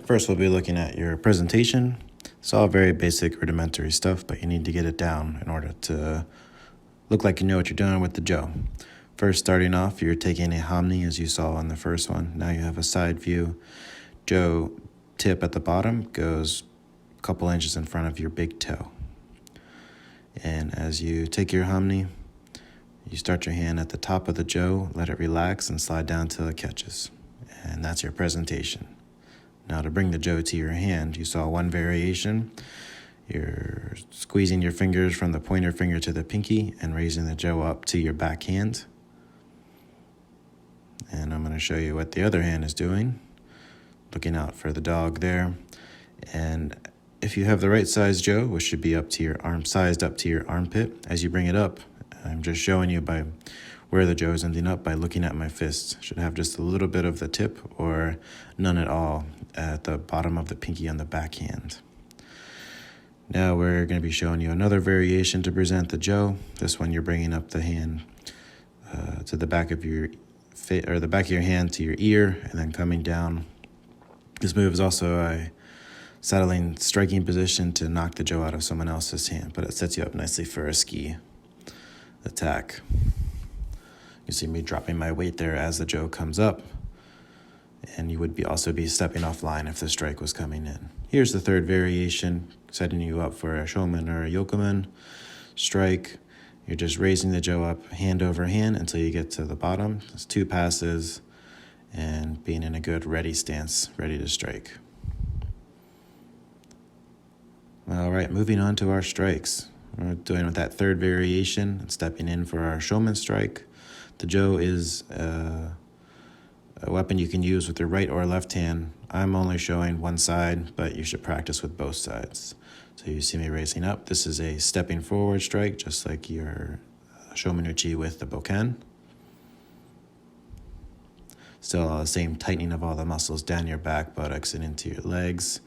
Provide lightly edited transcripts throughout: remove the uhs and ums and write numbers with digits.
First, we'll be looking at your presentation. It's all very basic, rudimentary stuff, but you need to get it down in order to look like you know what you're doing with the Joe. First, starting off, you're taking a hominy as you saw on the first one. Now you have a side view. Joe tip at the bottom goes a couple inches in front of your big toe. And as you take your hominy, you start your hand at the top of the Joe, let it relax, and slide down till it catches. And that's your presentation. Now to bring the Joe to your hand, you saw one variation. You're squeezing your fingers from the pointer finger to the pinky and raising the Joe up to your back hand. And I'm going to show you what the other hand is doing. Looking out for the dog there. And if you have the right size Joe, which should be up to your arm, sized up to your armpit, as you bring it up, I'm just showing you by where the Joe is ending up by looking at my fists. Should have just a little bit of the tip or none at all at the bottom of the pinky on the backhand. Now we're going to be showing you another variation to present the Joe. This one you're bringing up the hand to the back of your the back of your hand to your ear and then coming down. This move is also a settling striking position to knock the Joe out of someone else's hand, but it sets you up nicely for a ski attack. You see me dropping my weight there as the Joe comes up, and you would also be stepping offline if the strike was coming in. Here's the third variation, setting you up for a Shomen or a Yokomen strike. You're just raising the Joe up hand over hand until you get to the bottom. It's 2 passes and being in a good ready stance, ready to strike. All right, moving on to our strikes. We're doing with that third variation and stepping in for our Shomen Strike. The Joe is a weapon you can use with your right or left hand. I'm only showing one side, but you should practice with both sides. So you see me raising up. This is a stepping forward strike, just like your Shomenuchi with the bokken. Still the same tightening of all the muscles down your back, buttocks, and into your legs.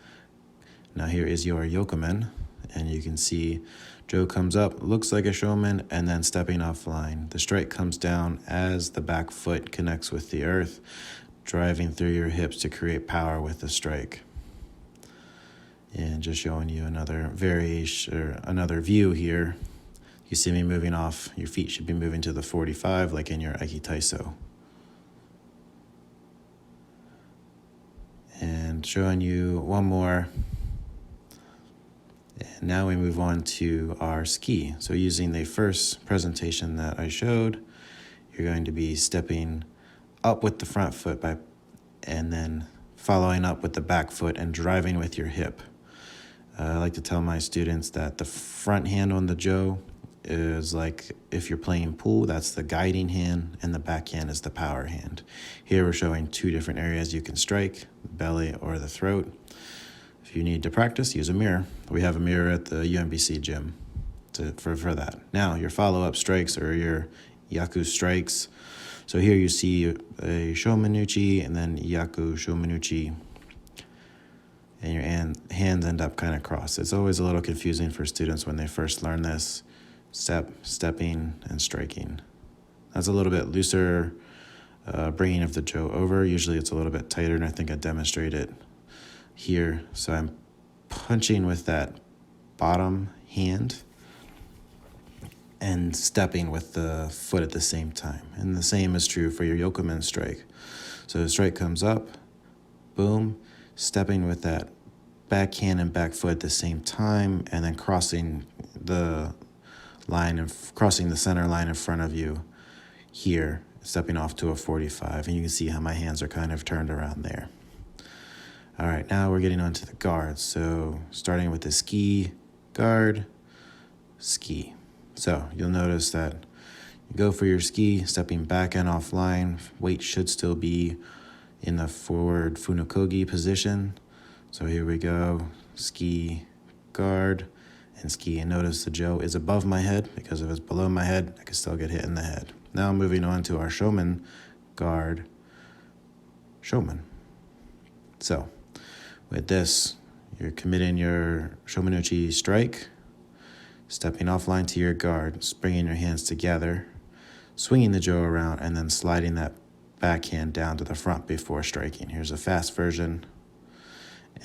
Now here is your Yokomen, and you can see Joe comes up, looks like a Shomen, and then stepping offline. The strike comes down as the back foot connects with the earth, driving through your hips to create power with the strike. And just showing you another variation, or another view here. You see me moving off. Your feet should be moving to the 45 like in your Aiki Taiso. And showing you one more. And now we move on to our ski. So using the first presentation that I showed, you're going to be stepping up with the front foot and then following up with the back foot and driving with your hip. I like to tell my students that the front hand on the Joe is like if you're playing pool, that's the guiding hand, and the back hand is the power hand. Here we're showing 2 different areas you can strike, the belly or the throat. If you need to practice, use a mirror. We have a mirror at the UMBC gym for that. Now, your follow-up strikes or your Yaku strikes. So here you see a Shomenuchi and then Yaku Shomenuchi, and your hands end up kind of crossed. It's always a little confusing for students when they first learn this. Stepping, and striking. That's a little bit looser bringing of the Joe over. Usually it's a little bit tighter, and I think I demonstrate it here. So I'm punching with that bottom hand and stepping with the foot at the same time. And the same is true for your Yokomen strike. So the strike comes up, boom, stepping with that back hand and back foot at the same time, and then crossing the center line in front of you here, stepping off to a 45. And you can see how my hands are kind of turned around there. All right, now we're getting onto the guards. So starting with the ski, guard, ski. So you'll notice that you go for your ski, stepping back and offline. Weight should still be in the forward funokogi position. So here we go, ski, guard, and ski. And notice the Joe is above my head, because if it's below my head, I can still get hit in the head. Now moving on to our Shomen, guard, Shomen. So with this, you're committing your Shomenuchi strike, stepping offline to your guard, bringing your hands together, swinging the Joe around, and then sliding that backhand down to the front before striking. Here's a fast version.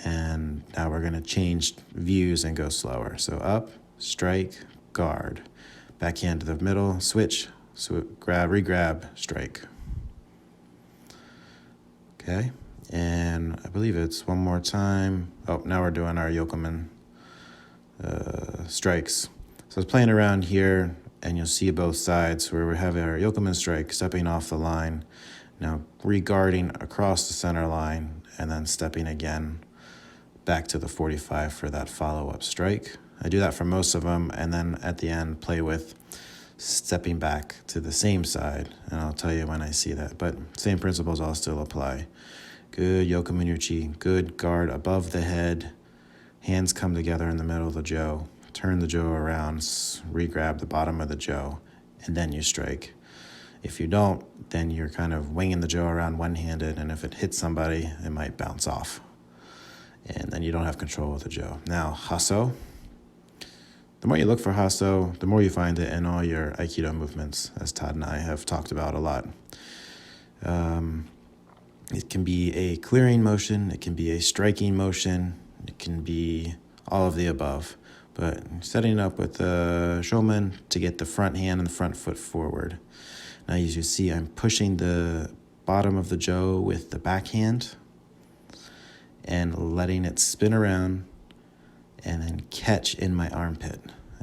And now we're going to change views and go slower. So up, strike, guard. Backhand to the middle, switch, grab, re-grab, strike. Okay, and I believe it's one more time. Oh, now we're doing our yokomen strikes. So I was playing around here, and you'll see both sides where we have our yokomen strike, stepping off the line, now re-guarding across the center line, and then stepping again back to the 45 for that follow-up strike. I do that for most of them, and then at the end play with stepping back to the same side, and I'll tell you when I see that, but same principles all still apply. Good yokomenuchi, good guard above the head, hands come together in the middle of the jo, turn the jo around, re-grab the bottom of the jo, and then you strike. If you don't, then you're kind of winging the jo around one-handed, and if it hits somebody, it might bounce off. And then you don't have control of the jo. Now, hasso. The more you look for hasso, the more you find it in all your Aikido movements, as Todd and I have talked about a lot. It can be a clearing motion, it can be a striking motion, it can be all of the above. But setting up with the shomen to get the front hand and the front foot forward. Now, as you see, I'm pushing the bottom of the jo with the backhand and letting it spin around and then catch in my armpit,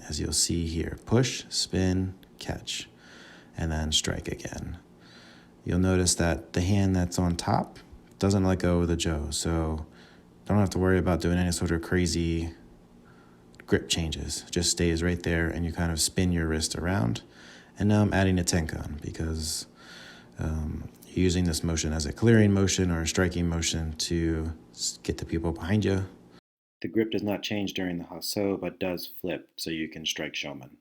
as you'll see here. Push, spin, catch, and then strike again. You'll notice that the hand that's on top doesn't let go of the jo, so don't have to worry about doing any sort of crazy grip changes. It just stays right there, and you kind of spin your wrist around. And now I'm adding a tenkan because you're using this motion as a clearing motion or a striking motion to get the people behind you. The grip does not change during the hasso, but does flip so you can strike shomen.